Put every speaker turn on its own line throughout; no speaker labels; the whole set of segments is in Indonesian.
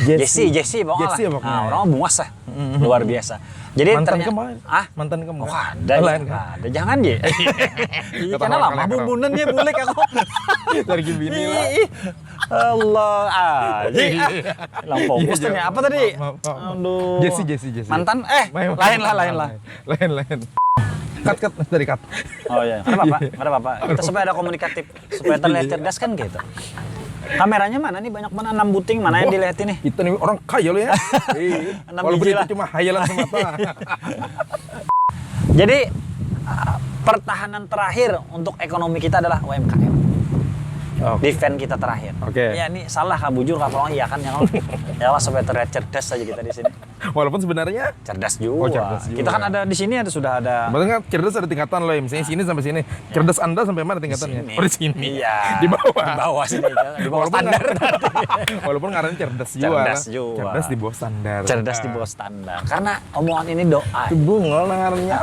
Jesse pokoknya lah. Nah, orang bungas lah. Luar biasa. Jadi
mantan kamu?
Mantan kamu?
Oh,
ada. Ada. Jangan ye. Iya, karena lama bumbunan ya bulik aku.
Dari bini lah.
Allah aja. Lang fokus tuh apa tadi? Aduh.
Jesse.
Mantan? Lain lah.
Cut dari cut.
Oh iya, ada apa? Kita supaya ada komunikatif, supaya terlihat cerdas kan gitu. Kameranya mana nih? Banyak mana? 6 buting mana yang dilihatin nih?
Kita nih orang kaya loh ya.
6
Walaupun
biji
itu
lah.
cuma hayalan semata.
Jadi pertahanan terakhir untuk ekonomi kita adalah UMKM. Defend kita terakhir. Ya ini salah Kak Bujur Kak Polong iya kan ya kalau supaya terlihat cerdas aja kita di sini.
Walaupun sebenarnya
cerdas juga. Kita kan ada di sini sudah ada.
Maksudnya cerdas ada tingkatan loh, misalnya sini sampai sini. Cerdas Anda sampai mana tingkatannya?
Di
sini.
Iya.
Di bawah.
Di bawah sini. Di bawah standar.
Walaupun ngaranya cerdas juga. Cerdas di bawah standar.
Cerdas di bawah standar. Karena omongan ini doa.
Itu bungol ngaranya.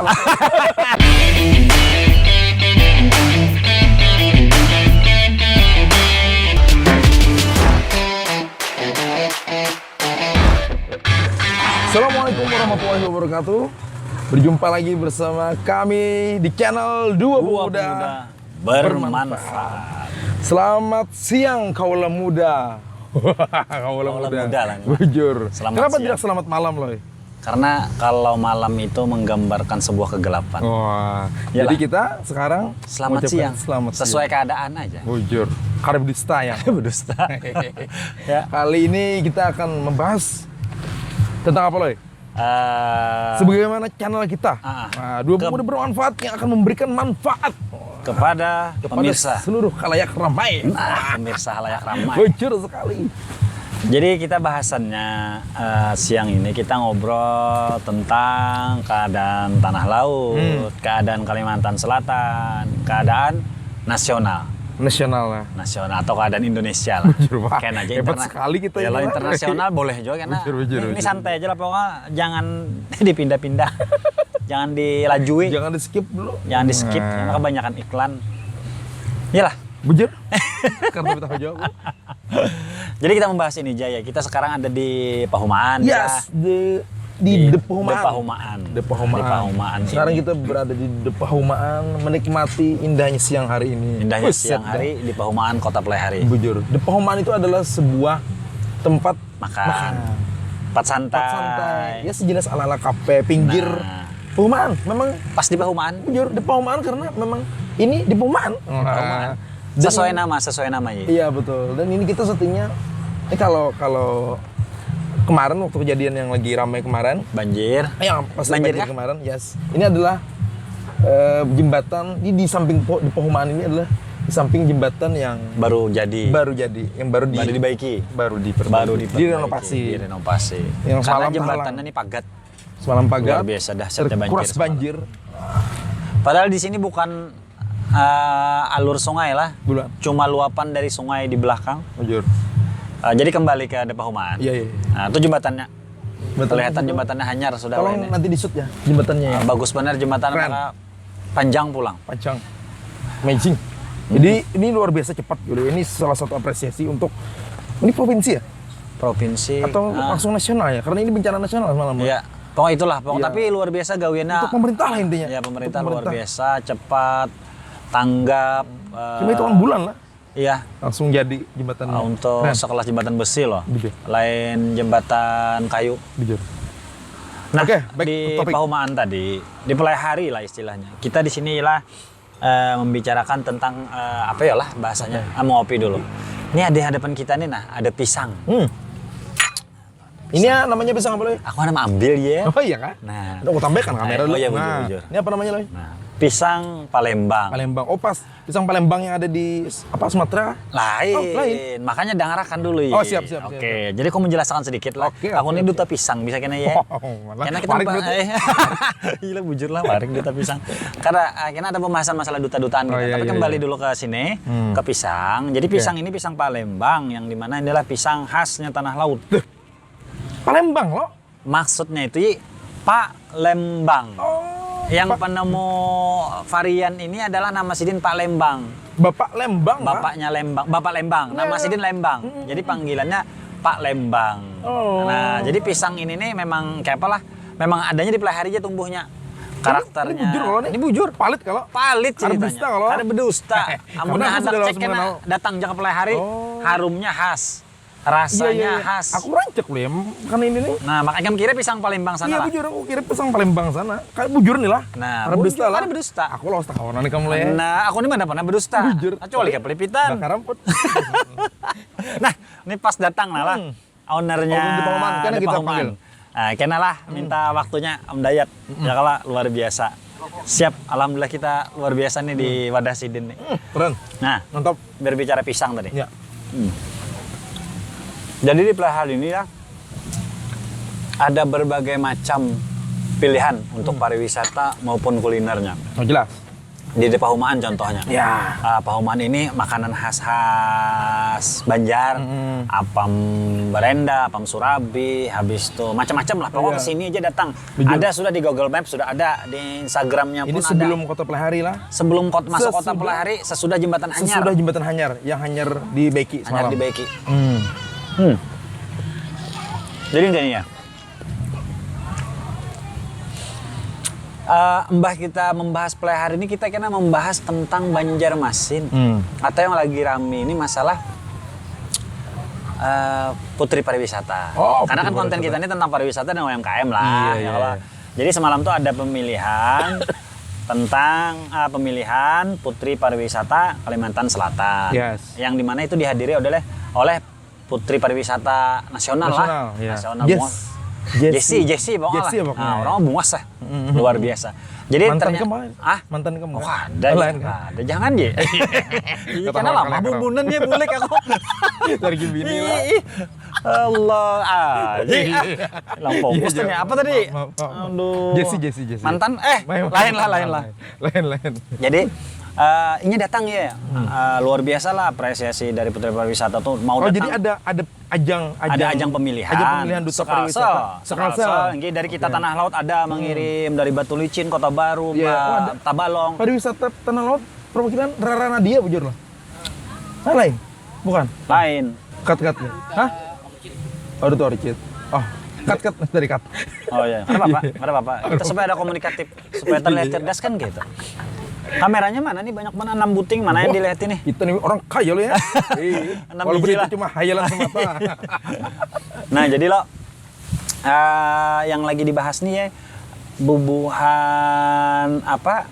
Assalamualaikum warahmatullahi wabarakatuh. Berjumpa lagi bersama kami di channel Dua Pemuda
Bermanfaat.
Selamat siang kaula muda. Kaula muda lah. Bujur. Kenapa
siang.
tidak selamat malam loh?
Karena kalau malam itu menggambarkan sebuah kegelapan.
Wah. Jadi kita sekarang
selamat siang.
Selamat
sesuai
siang.
keadaan aja.
Bujur. Karib dusta ya.
Berdusta. Ya.
Kali ini kita akan membahas tentang apa loh? Sebagaimana channel kita, Dua Pemuda Bermanfaat yang akan memberikan manfaat
kepada pemirsa
seluruh khalayak ramai.
Pemirsa khalayak ramai.
Bocor sekali.
Jadi kita bahasannya siang ini kita ngobrol tentang keadaan tanah laut, keadaan Kalimantan Selatan, keadaan nasional atau keadaan Indonesia lah. Kayak aja
hebat sekali kita.
Kalau internasional boleh juga karena ini santai aja lah pokoknya, jangan dipindah-pindah. Jangan dilajui.
Jangan di skip dulu.
Jangan di skip karena kebanyakan iklan. Iyalah.
Bujur. Karena kita jawab.
Jadi kita membahas ini Jaya. Kita sekarang ada di Pahumaan.
Yes, di Depahumaan. Sekarang kita berada di Depahumaan, menikmati indahnya siang hari ini.
Indahnya siang hari di Pahumaan, Kota Pelihari.
Bujur. Depahumaan itu adalah sebuah tempat
makan. Tempat santai.
Ya sejenis ala-ala kafe pinggir Pahumaan. Memang
pas di Pahumaan.
Bujur, Depahumaan karena memang ini di Pahumaan.
Sesuai nama ya.
Iya betul. Dan ini kita syutingnya kalau kemarin waktu kejadian yang lagi ramai kemarin
banjir
banjir kemarin, yes. Ini adalah jembatan di samping di Pahumaan ini adalah di samping jembatan yang baru jadi yang baru
diperbaiki,
direnovasi.
Yang karena jembatannya ini pagat.
Semalam pagat.
Luar biasa dahsyatnya
banjir.
Padahal di sini bukan alur sungai lah. Cuma luapan dari sungai di belakang.
Bujur.
Jadi kembali ke Depahumaan.
Iya.
Nah, itu jembatannya. Kelihatan jembatannya hanyar sudah.
Tolong nanti di-shoot ya jembatannya ya.
Bagus benar jembatan, karena panjang pulang.
Amazing. Jadi ini luar biasa cepat gitu. Ini salah satu apresiasi untuk ini provinsi ya?
Provinsi
atau langsung nasional ya? Karena ini bencana nasional malam.
Iya. Pokoknya itulah, tapi luar biasa gawiannya.
Untuk pemerintah lah intinya.
Ya, pemerintah luar biasa, cepat, tanggap.
Cuma hitungan bulan lah.
Iya.
Langsung jadi jembatan.
Untuk sekelas jembatan besi loh.
Bujur.
Lain jembatan kayu.
Bujur.
Nah, di Pahumaan tadi, di Pelihari lah istilahnya. Kita di sini lah membicarakan tentang apa ya lah bahasanya. Mau ngopi dulu. Ini ada di hadapan kita nih, ada pisang.
Ini ya, namanya pisang apa loh?
Aku nama ambil ya.
Oh iya kan?
Nah,
aku tambahkan kamera dulu.
Oh iya, bujur.
Ini apa namanya loh?
Nah, pisang Palembang.
Oh pas, pisang Palembang yang ada di Sumatera?
Lain. Makanya dengarkan dulu ya.
Oh siap.
Oke, jadi aku menjelaskan sedikit lah. Aku ini duta pisang, bisa kena ya. Karena kita gila bujur lah, waring duta pisang. Karena ada pembahasan masalah duta-dutaan kita. Tapi kembali dulu ke sini, ke pisang. Jadi pisang ini pisang Palembang, yang dimana ini adalah pisang khasnya tanah laut.
Palembang loh?
Maksudnya itu Palembang. Yang penemu varian ini adalah nama Sidin Pak Lembang.
Bapak Lembang?
Bapaknya Lembang. Bapak Lembang. Nama Sidin Lembang. Jadi panggilannya Pak Lembang. Nah, jadi pisang ini nih memang kayak apalah, memang adanya di Pelahari aja tumbuhnya. Karakternya.
Ini bujur kalau nih.
Ini bujur.
Palit kalau.
Palit ceritanya.
Bedusta kalau.
Ada bedusta. Amunnya
Karena aku
hendak
sudah
cek
langsung
kena
mengenal.
datang jangan Pelahari, harumnya khas. Rasanya khas.
Aku rancak loh ya, kan ini nih.
Nah, makanya kamu kira pisang Palembang sana
Iya
lah.
bujur, aku kira pisang Palembang sana. Kayak bujur nih lah.
Nah,
Karena
bujur,
bedusta lah.
ada bedusta.
Aku loh kawanan nih kamu lah ya.
Nah, aku ini mana pernah bedusta.
Bujur.
Kecuali kayak pelipitan.
Bakar ramput.
Nah, ini pas datang lah. Ownernya
Oh, di Pahuman, karena
di
kita
Pahuman.
panggil.
Nah, kena lah minta waktunya Om Dayat. Ya kalah luar biasa. Siap, alhamdulillah kita luar biasa nih di Wadah Sidin nih.
Keren.
Nah,
Mantap.
berbicara pisang tadi.
Ya.
Jadi di Pelahari ini ya ada berbagai macam pilihan untuk pariwisata maupun kulinernya.
Oh jelas.
Di Pahuman contohnya.
Ya.
Pahuman ini makanan khas Banjar, apam berenda, apam surabi, habis itu macam-macam lah. Pokoknya kesini aja datang.
Bujur.
Ada sudah di Google Maps, sudah ada di Instagramnya pun
Ini sebelum Kota Pelahari lah.
Sebelum masuk kota
Sesudah-
Pelahari, sesudah jembatan Hanyar.
Sesudah jembatan Hanyar, yang Hanyar di Beki
Hanyar
semalam.
di Beki. Jadi intinya ya, Mbah kita membahas Pelahari ini, kita kena membahas tentang Banjarmasin. Atau yang lagi rame ini masalah Putri Pariwisata.
Oh,
Karena kan
Putri
konten
Pariwisata.
kita ini tentang pariwisata dan UMKM lah.
Iya,
ya
iya.
Allah. Jadi semalam tuh ada pemilihan tentang pemilihan Putri Pariwisata Kalimantan Selatan.
Yes.
Yang dimana itu dihadiri oleh Putri Pariwisata Nasional lah.
ya.
Nasional
Yes.
Bungas. Jessie pokoknya
Jessie
lah.
pokoknya.
Nah, orang bungas lah. Luar biasa. Jadi
Mantan
ternyata
kemarin. Mantan kemarin.
Oh, ada.
Lain
Ya,
kan?
ada. Jangan ya. Iya, karena lama bubunan ya bulik aku.
Dari gini lah.
Ih, Allah aja. Lang fokus
Iya,
tuh apa tadi?
maaf.
Aduh.
Jessie.
Mantan lain lah.
Lain.
Jadi ini datang ya. Luar biasa lah apresiasi dari Putri Pariwisata tuh mau
Oh,
datang.
jadi ada ajang
pemilihan.
Ajang pemilihan duta pariwisata.
Sekalsel. Jadi dari kita Tanah Laut ada mengirim, dari Batu Licin, Kota Baru,
Iya. Oh, ada.
Tabalong.
Pariwisata Tanah Laut perwakilan Rara Nadia bujur lah. Lain? Bukan.
Lain.
Cut-cutnya. Hah? Oh, itu Orchid. Oh, cut dari cut.
Oh iya, ada apa? Kita supaya ada komunikatif, supaya terlihat cerdas kan gitu. Kameranya mana nih? Banyak mana? 6 buting mana yang dilihat ini?
Kita nih orang kaya lo ya.
Enam
Walaupun
biji
itu
lah.
cuma hayalan semata.
Nah jadi lo yang lagi dibahas nih ya bubuhan apa?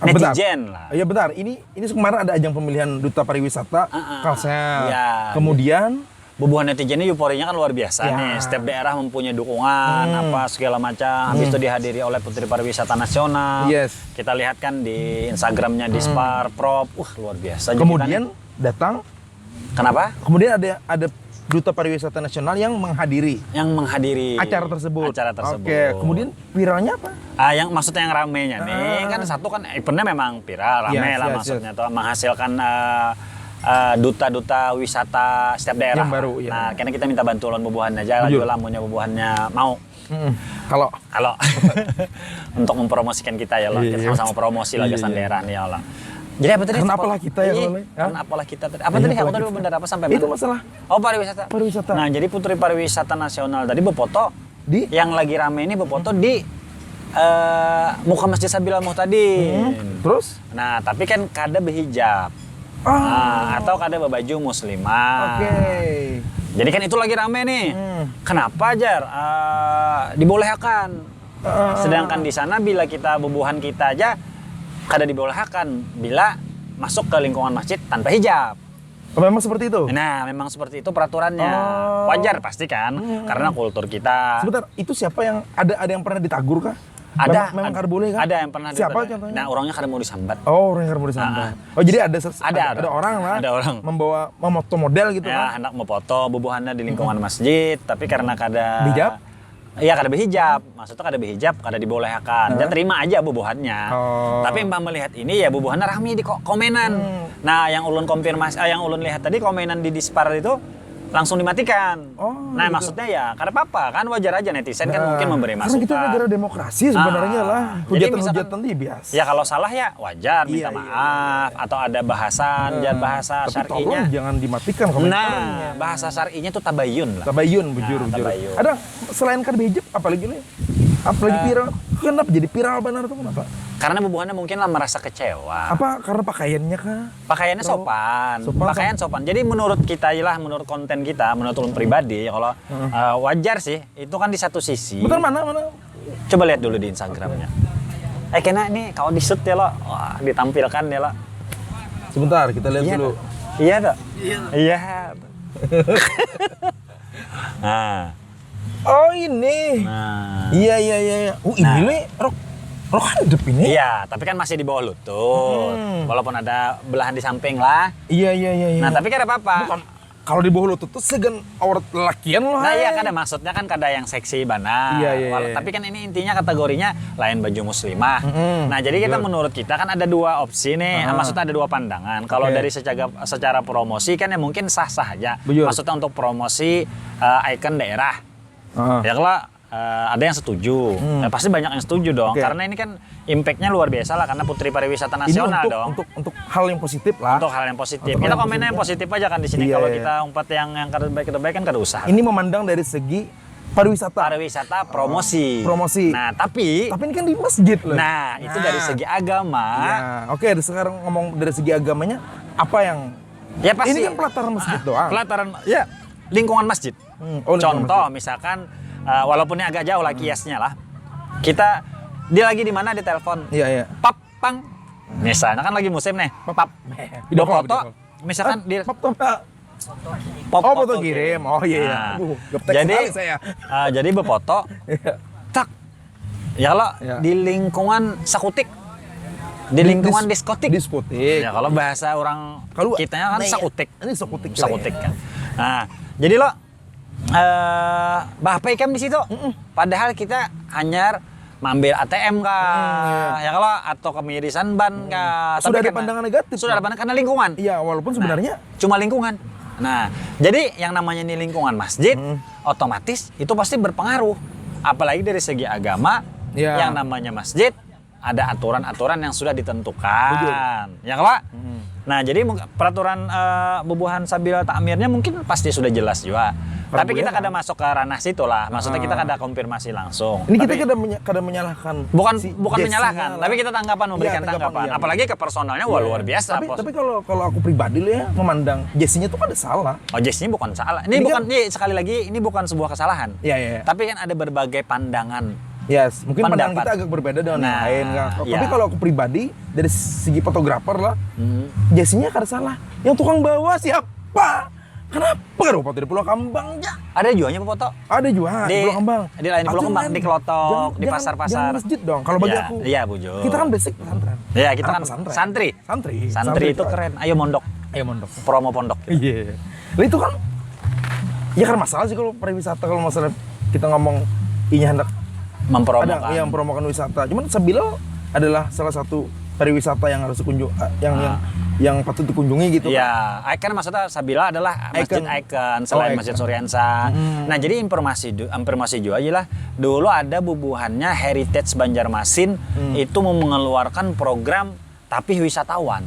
Netizen lah.
Iya benar. Ini kemarin ada ajang pemilihan duta pariwisata Kalsel.
Ya,
Kemudian
bubuhan netizen ini euforinya kan luar biasa
Ya.
nih. Setiap daerah mempunyai dukungan apa segala macam. Habis itu dihadiri oleh Putri Pariwisata Nasional.
Yes.
Kita lihat kan di Instagramnya Dispar Prop. Luar biasa. Jadi
kemudian datang.
kenapa?
Kemudian ada duta pariwisata nasional yang menghadiri acara tersebut. Oke. Kemudian viralnya apa?
Yang maksudnya yang ramenya nih kan satu kan eventnya memang viral rame
Yes,
lah
yes,
maksudnya tuh menghasilkan duta-duta wisata setiap daerah.
Yang baru, iya.
Nah, karena kita minta bantuan bubuhannya aja,
Jujur.
jual lamunya bubuhannya mau.
Kalau
Untuk mempromosikan kita ya Allah, kita
Iya.
sama-sama promosi lah
Iya,
gasan
iya.
daerah nih ya Allah. Jadi apa tadi?
Karena apalah kita ya,
Iya,
Allah.
karena apalah kita tadi. Apa
Iya,
tadi? Aku
apalah
tadi
kita.
bener apa sampai
itu
mana?
masalah
Oh, pariwisata.
pariwisata.
Nah, jadi Putri Pariwisata Nasional tadi befoto
Di?
yang lagi rame ini befoto di muka Masjid Sabil Al-Muhtadin.
Terus?
Nah, tapi kan kada berhijab. Atau kada berbaju muslimah.
Oke.
Jadi kan itu lagi rame nih. Kenapa Jar? Dibolehkan. Sedangkan di sana bila kita bubuhan kita aja kada dibolehkan bila masuk ke lingkungan masjid tanpa hijab.
Memang seperti itu?
Nah, memang seperti itu peraturannya. Wajar pasti kan, karena kultur kita.
Sebentar, itu siapa yang ada yang pernah ditagur kah?
Ada.
Memang kada boleh kan?
Ada yang pernah
Siapa
diboleh.
contohnya?
Nah, orangnya kada mau disambat.
Oh, orang yang kada boleh sambat. Oh, jadi ada orang lah.
Ada orang.
Membawa memoto model gitu
Ya,
kan?
hendak mau foto bubuhannya di lingkungan masjid, tapi karena kada
Berhijab?
Iya, kada berhijab. Maksudnya kada berhijab, kada dibolehkan. Dia terima aja bubuhannya.
Oh.
Tapi Mbak melihat ini ya bubuhannya rame di komenan. Nah, yang ulun konfirmasi, yang ulun lihat tadi komenan di Dispar itu langsung dimatikan. Nah,
gitu.
maksudnya ya karena apa? Kan wajar aja netizen kan mungkin memberi masukan.
Karena kita negara demokrasi sebenarnya lah.
Jadi
Hujatan-hujatan itu biasa.
Ya kalau salah ya wajar minta maaf atau ada bahasan dan bahasa
tapi
syar'inya.
tolong jangan dimatikan komentarnya.
Nah, bahasa syar'inya tuh tabayun lah.
Tabayun, bujur.
tabayun.
Ada selain karbejek apalagi nih? Apalagi viral. Kenapa jadi viral benar tuh kenapa?
Karena bubuhannya mungkin lah merasa kecewa.
Apa karena pakaiannya kah?
Pakaiannya sopan. Pakaian sopan. Jadi menurut kita lah, menurut konten kita, menurut ulun pribadi, kalau wajar sih. Itu kan di satu sisi.
Betul mana?
Coba lihat dulu di Instagramnya. Kena nih kalau di shoot ya lo, wah ditampilkan ya lo.
Sebentar kita lihat dulu.
Iya tuh. Iya. Nah.
Oh ini.
Nah.
Iya. Ini nih rok handap ini.
Iya, tapi kan masih di bawah lutut. Walaupun ada belahan di samping lah.
Iya.
Nah, tapi kan ada apa-apa.
Bukan. Kalau di bawah lutut tuh segan aurat lakian loh.
Nah, iya kan ada maksudnya kan kada yang seksi bana.
Iya.
Tapi kan ini intinya kategorinya lain baju muslimah. Nah, jadi kita menurut kita kan ada dua opsi nih. Maksudnya ada dua pandangan. Kalau dari secara promosi kan ya mungkin sah-sah aja. Maksudnya untuk promosi ikon daerah. Ya kalau ada yang setuju, pasti banyak yang setuju dong. Karena ini kan impact-nya luar biasa lah, karena Putri Pariwisata Nasional
ini
dong.
Untuk hal yang positif lah.
Untuk hal yang positif. Kita komennya yang positif aja kan di sini. Kalau kita umpat yang kada baik kan kada usah.
Ini memandang dari segi pariwisata.
Pariwisata promosi.
Nah,
tapi
ini kan di masjid loh.
Nah, itu dari segi agama.
Ya, oke, sekarang ngomong dari segi agamanya apa yang
ya pasti.
Ini kan pelataran masjid doang.
Pelataran ya lingkungan masjid. Contoh
masjid.
misalkan walaupun ini agak jauh lah kiasnya lah. Dia lagi di mana di telepon.
Iya.
Pap pang. Misalnya kan lagi musim nih. Pap. Video foto. Misalkan di
foto kirim. Oh iya.
Jadi berfoto. Tak. Ya lo di lingkungan sakutik. Di lingkungan diskotik. Ya kalau bahasa orang kitanya kan sakutik.
Ini sakutik.
Sakutik kan. Nah, jadi lo bahpai kan di situ. Padahal kita hanya mambil ATM kah, ya kalau atau kemirisan ban kah.
Sudah ada pandangan negatif.
Sudah ada pandangan karena lingkungan.
Iya, walaupun sebenarnya
cuma lingkungan. Nah, jadi yang namanya ini lingkungan masjid, otomatis itu pasti berpengaruh. Apalagi dari segi agama, yang namanya masjid ada aturan-aturan yang sudah ditentukan. Ya kalau nah, jadi peraturan bubuhan sabil takmirnya mungkin pasti sudah jelas juga. Tapi kita kada masuk ke ranah situ lah. Maksudnya kita kada konfirmasi langsung.
Ini kita kada menyalahkan.
Bukan menyalahkan, tapi kita memberikan tanggapan. Apalagi ke personalnya luar biasa.
Tapi kalau aku pribadi ya memandang Jesse-nya tuh kada salah.
Oh, Jesse-nya bukan salah. Ini sekali lagi ini bukan sebuah kesalahan.
Iya.
Tapi kan ada berbagai pandangan.
Yes, mungkin pandangan kita agak berbeda dengan yang lain kan. Tapi kalau aku pribadi dari segi fotografer lah, Jesse-nya kada salah. Yang tukang bawa siapa? Kenapa kada foto di Pulau Kambang ya?
Ada jualnya foto?
Ada juga di Pulau Kambang.
Di lain Pulau Kambang, di Kelotok, di pasar-pasar.
Jangan masjid dong. Kalau bagi aku.
Iya, bujur.
Kita kan basic pesantren.
Iya, kita kan santri. Santri itu keren. Ayo mondok. Promo pondok.
Iya. Lah itu kan ya kan masalah sih kalau pariwisata, kalau masalah kita ngomong ini hendak
mempromokan.
Ada yang mempromokan wisata. Cuman Sabila adalah salah satu pariwisata yang harus yang patut dikunjungi gitu.
Iya, ikon maksudnya Sabila adalah masjid ikon selain Masjid Suryansa. Nah, jadi informasi juga aja lah. Dulu ada bubuhannya Heritage Banjarmasin itu mau mengeluarkan program tapi wisatawan.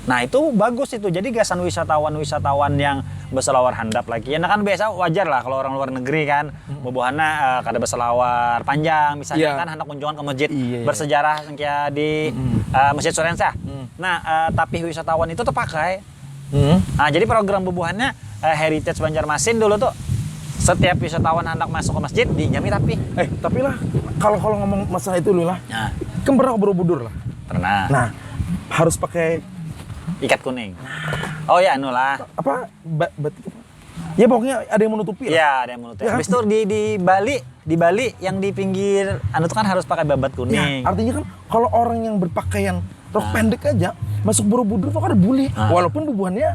Nah, itu bagus itu. Jadi gasan wisatawan yang berselawar handap lagi. Ya kan biasa wajar lah kalau orang luar negeri kan bubuhannya kada berselawar panjang misalnya kan hendak kunjungan ke masjid bersejarah kayak di Masjid Suryansa. Nah, tapi wisatawan itu terpakai. Nah, jadi program bubuhannya Heritage Banjarmasin dulu tuh setiap wisatawan hendak masuk ke masjid dijamin
tapi lah kalau ngomong masalah itu dulu lah. Kan pernah ke Borobudur lah.
Pernah.
Nah, harus pakai
ikat kuning. Oh ya, anu lah.
Apa? Batik apa? Ya pokoknya ada yang menutupi lah.
Iya, ada yang menutupi. Habis itu di Bali yang di pinggir anu tuh kan harus pakai babat kuning.
Ya, artinya kan kalau orang yang berpakaian rok pendek aja masuk Borobudur tuh kan ada boleh. Walaupun bubuhannya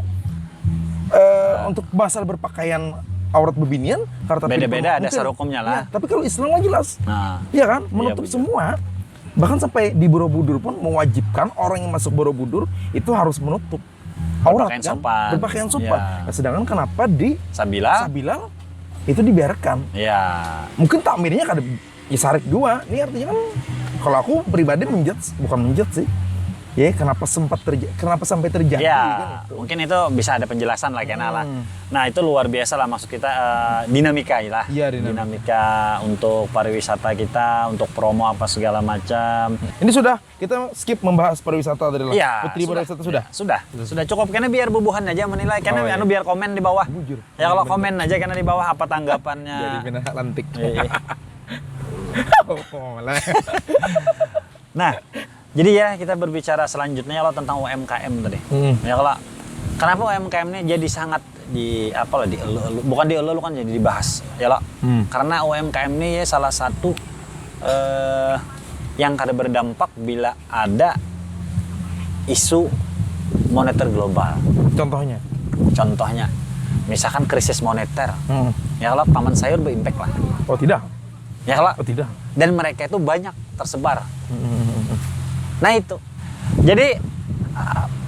untuk masalah berpakaian aurat bebinian karena
beda-beda ada sarukumnya lah.
Ya, tapi kalau Islam mah jelas. Iya kan? Menutup semua. Bahkan sampai di Borobudur pun mewajibkan orang yang masuk Borobudur itu harus menutup. aurat
berpakaian
kan?
sopan.
Berpakaian sopan.
Ya.
Nah, sedangkan kenapa di
Sabila?
Sabilal itu dibiarkan?
Ya.
Mungkin takmirnya kada isarik juga. Ini artinya kan kalau aku pribadi bukan menjudge sih. Ya, kenapa sampai terjadi
Ya,
kan itu.
mungkin itu bisa ada penjelasan lah kena lah. Nah, itu luar biasa lah maksud kita dinamika lah.
Iya,
dinamika untuk pariwisata kita, untuk promo apa segala macam.
Ini sudah kita skip membahas pariwisata tadi lah.
Iya,
Putri pariwisata sudah.
Sudah cukup karena biar bubuhan aja menilai karena
iya.
biar komen di bawah.
Bujur.
Ya kalau komen aja karena di bawah apa tanggapannya.
Jadi pindah lantik.
Iya.
Oh, malah.
Nah, jadi ya kita berbicara selanjutnya kalau tentang UMKM tadi. Ya kalau kenapa UMKM ini jadi sangat bukan dielu kan jadi dibahas. Ya lo. Karena UMKM ini ya salah satu yang kada berdampak bila ada isu moneter global. Contohnya misalkan krisis moneter. Ya kalau paman sayur berimpact lah.
Oh tidak.
Ya kalau
Oh tidak.
dan mereka itu banyak tersebar. Nah itu, jadi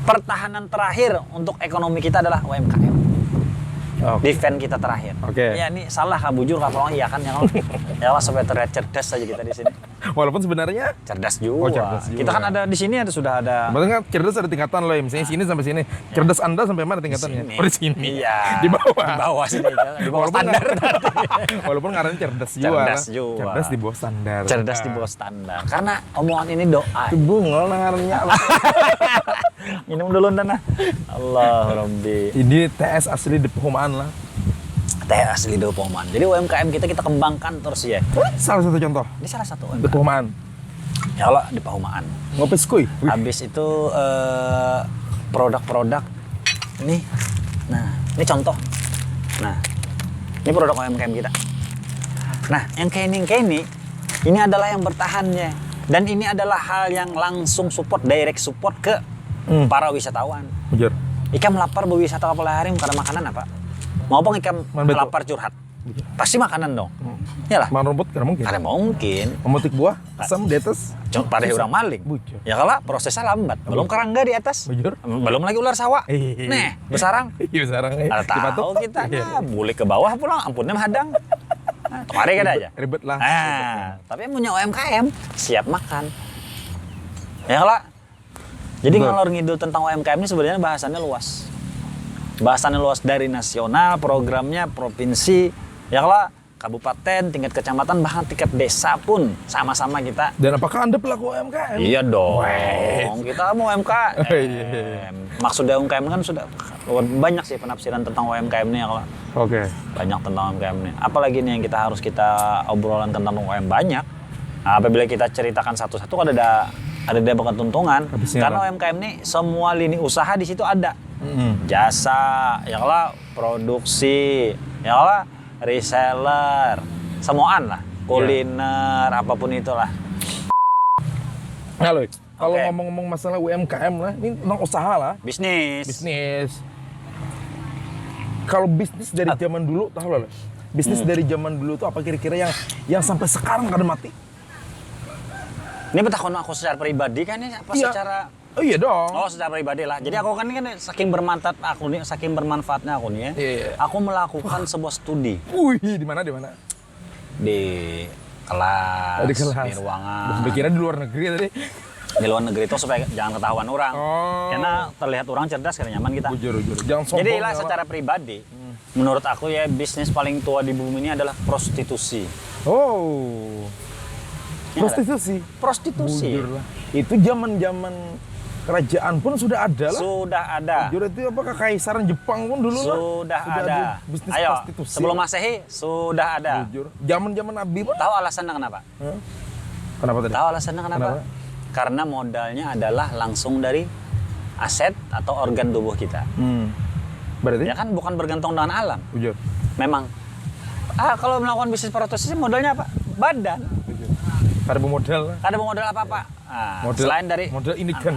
pertahanan terakhir untuk ekonomi kita adalah UMKM. Defense kita terakhir. Ya ini salah kah bujur kah pelong iya kan ya kalau ya lah supaya terlihat cerdas saja kita di sini.
Walaupun sebenarnya
cerdas juga. Kita kan ada di sini sudah ada.
Maksudnya cerdas ada tingkatan loh, misalnya sini sampai sini. Cerdas Anda sampai mana tingkatannya?
Di
sini.
Iya.
Di bawah.
Di bawah sini. Di bawah standar.
Walaupun ngarannya cerdas juga. Cerdas di bawah standar.
Cerdas di bawah standar. Karena omongan ini doa.
Itu bungol ngarannya.
Minum dulu Dana. Allah Rabbi.
Ini TS asli di Pehomaan lah.
Teh asli di Pehomaan. Jadi UMKM kita kembangkan terus ya.
Salah satu contoh.
Ini salah satu UMKM.
Di Pehomaan.
Ya Allah di Pehomaan.
Ngopi skuy.
Habis itu produk-produk ini. Nah, ini contoh. Nah, ini produk UMKM kita. Nah, yang kayak ini adalah yang bertahannya. Dan ini adalah hal yang langsung direct support ke para wisatawan.
Bujur.
Ikan melapar berwisata kapal harim karena makanan apa? Maupun ikan melapar curhat. Pasti makanan dong. Iyalah.
Makan rumput karena mungkin.
Karena mungkin.
Memetik buah, asam di atas.
Pada orang maling.
Bujur.
Ya kalau prosesnya lambat. Belum kerangga di atas.
Bujur.
Belum lagi ular sawah. Nih, besarang.
Iya, besarang.
Ada tahu kita. Nah, boleh ke bawah pulang. Ampunnya hadang. Kemarin kan aja.
Ribet lah.
Tapi punya UMKM siap makan. Ya kalau. Jadi ngalor ngidul tentang UMKM ini sebenarnya bahasannya luas. Bahasannya luas dari nasional, programnya provinsi, ya kalau kabupaten, tingkat kecamatan, bahkan tingkat desa pun sama-sama kita.
Dan apakah Anda pelaku UMKM?
Iya dong. Kita mau UMKM. Maksudnya UMKM kan sudah banyak sih penafsiran tentang UMKM ini ya kalau.
Oke.
Banyak tentang UMKM ini. Apalagi nih yang kita harus obrolan tentang UMKM banyak. Nah, apabila kita ceritakan satu-satu kan ada bukan tuntungan. Karena UMKM ini semua lini usaha di situ ada. Jasa, ya lah produksi, ya lah reseller, semuaan lah, kuliner, apapun itulah.
Nah, Loy, kalau ngomong-ngomong masalah UMKM lah, ini tentang usaha lah.
Bisnis.
Kalau bisnis dari zaman dulu, tahu lah, bisnis dari zaman dulu tuh apa kira-kira yang sampai sekarang kada mati?
Ini bertakon aku secara pribadi kan ya, apa secara?
Oh iya dong.
Oh secara pribadi lah. Jadi aku kan saking bermanfaatnya aku nih ya. Aku melakukan sebuah studi.
Wih, di mana?
Di kelas. Di ruangan.
Kira di luar negeri tadi.
Di luar negeri itu supaya jangan ketahuan orang. Karena terlihat orang cerdas, karena nyaman kita.
Jujur. Jangan sombong.
Jadi lah secara pribadi, menurut aku ya bisnis paling tua di bumi ini adalah prostitusi.
Oh. Prostitusi. Itu zaman kerajaan pun sudah ada lah.
Sudah ada.
Jujur itu apa kekaisaran Jepang pun dulu
sudah ada.
Bisnis
Ayo,
prostitusi.
Sebelum Masehi sudah ada.
Jujur. Zaman Nabi pun.
Tahu alasannya kenapa?
Kenapa tadi?
Tahu alasannya kenapa? Karena modalnya adalah langsung dari aset atau organ tubuh kita.
Berarti?
Ya kan bukan bergantung dengan alam.
Jujur.
Memang. Kalau melakukan bisnis prostitusi modalnya apa? Badan.
Kada bermodal.
Kada bermodal apa-apa. Selain dari
modal ini kan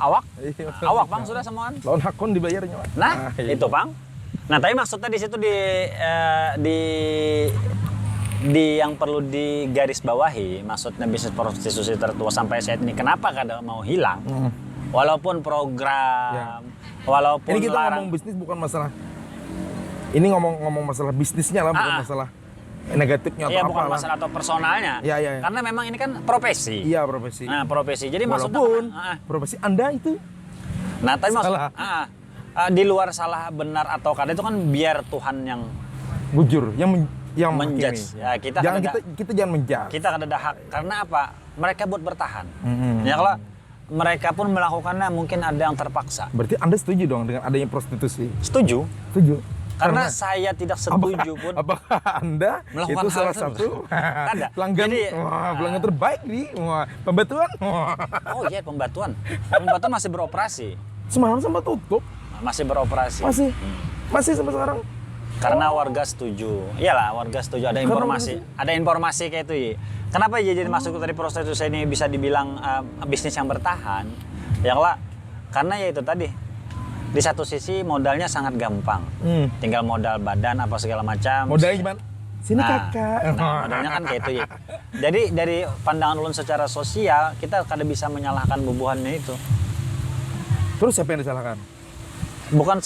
awak Bang sudah semuaan.
Lawan hakon dibayarnya.
Nah, itu Bang. Nah, tapi maksudnya di situ di yang perlu digarisbawahi, maksudnya bisnis prostitusi tertua sampai saat ini kenapa kada mau hilang? Walaupun program Walaupun
ini kita
larang.
ngomong bisnis bukan masalah. Ini ngomong masalah bisnisnya lah, bukan masalah negatifnya atau
Iya,
apa
bukan
lah.
masalah atau personalnya.
Iya.
Karena memang ini kan profesi.
Iya, profesi.
Nah, profesi. Jadi
Walaupun
maksudnya
profesi Anda itu
nah, tadi maksud
salah.
Di luar salah benar atau kada itu kan biar Tuhan yang
bujur, yang
menjudge.
menghakimi.
Ya, kita
jangan
kada,
kita jangan menjudge.
kita kada ada hak. Karena apa? Mereka buat bertahan.
Mhm.
Ya kalau mereka pun melakukannya mungkin ada yang terpaksa.
Berarti Anda setuju dong dengan adanya prostitusi?
Setuju?
Setuju.
Karena saya tidak setuju pun.
Apakah Anda
Melakukan
itu
hal
salah
tersebut?
satu
Ada.
pelanggan,
Jadi,
pelanggan terbaik di pembatuan?
Oh iya, pembatuan. Pembatuan masih beroperasi.
Semalam sempat tutup,
Masih beroperasi.
masih sampai sekarang.
Karena warga setuju. Iyalah, warga setuju. Ada informasi kayak itu. Iya. Kenapa ya jadi masuk tadi prostitusi ini bisa dibilang bisnis yang bertahan? Ya lah, karena ya itu tadi. Di satu sisi modalnya sangat gampang. Tinggal modal badan apa segala macam.
Modalnya gimana? Sini kakak.
Nah, modalnya kan kayak itu ya. Jadi dari pandangan ulun secara sosial, kita kada bisa menyalahkan bubuhannya itu.
Terus siapa yang disalahkan?
Bukan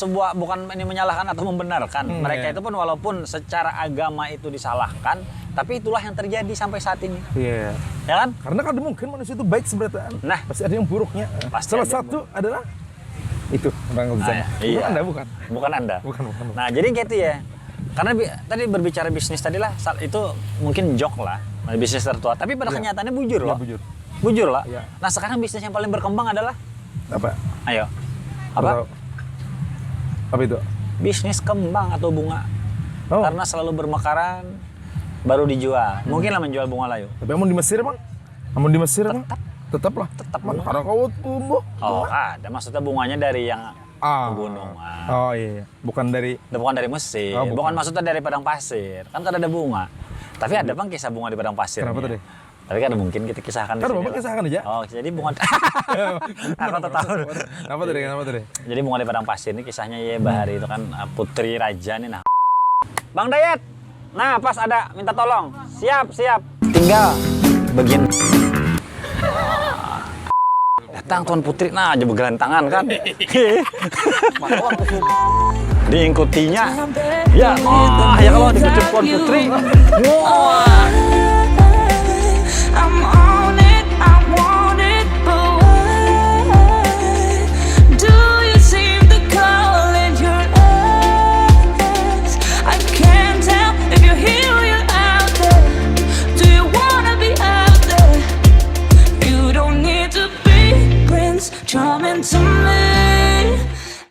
ini menyalahkan atau membenarkan. Mereka itu pun walaupun secara agama itu disalahkan, tapi itulah yang terjadi sampai saat ini.
Iya.
Ya kan?
Karena kan mungkin manusia itu baik sebenarnya.
Nah,
pasti ada yang buruknya.
Pasti
Salah
ada yang
satu adalah itu Bang Guzan.
Iya.
Anda bukan.
Bukan Anda.
Bukan.
Nah, jadi kayak itu ya. Karena tadi berbicara bisnis tadi lah, itu mungkin joke lah, bisnis tertua. Tapi pada kenyataannya bujur loh. Bujur lah.
Iya.
Nah, sekarang bisnis yang paling berkembang adalah
Apa?
ayo. Apa?
Apa itu?
Bisnis kembang atau bunga.
Oh.
Karena selalu bermekaran baru dijual. Mungkin lah menjual bunga layu.
Tapi amun di Mesir, Bang? Amun di Mesir, Bang? Tetaplah.
Tetap
Bang,
bunga.
karena kau tumbuh.
Oh, ada maksudnya bunganya dari yang gunung.
Oh iya, bukan dari
Bukan dari Mesir.
Oh, bukan.
Bukan maksudnya dari padang pasir. Kan ada bunga. Tapi ada Bang kisah bunga di padang pasir.
Kenapa tadi?
Tapi kan mungkin kita kisahkan di
Kan
sini
Bapak
lah.
kisahkan aja.
Oh, jadi bunga. Aku tak tahu.
Kenapa tadi?
Jadi bunga di padang pasir ini kisahnya ya Bahari itu kan putri raja nih nah. Bang Dayat. Nah, pas ada minta tolong. Siap. Tinggal bagian datang Tuan Putri, nah aja bergelantangan kan. Diikutinya. Ya, ya kalau diikuti Tuan Putri. Wah.
I'm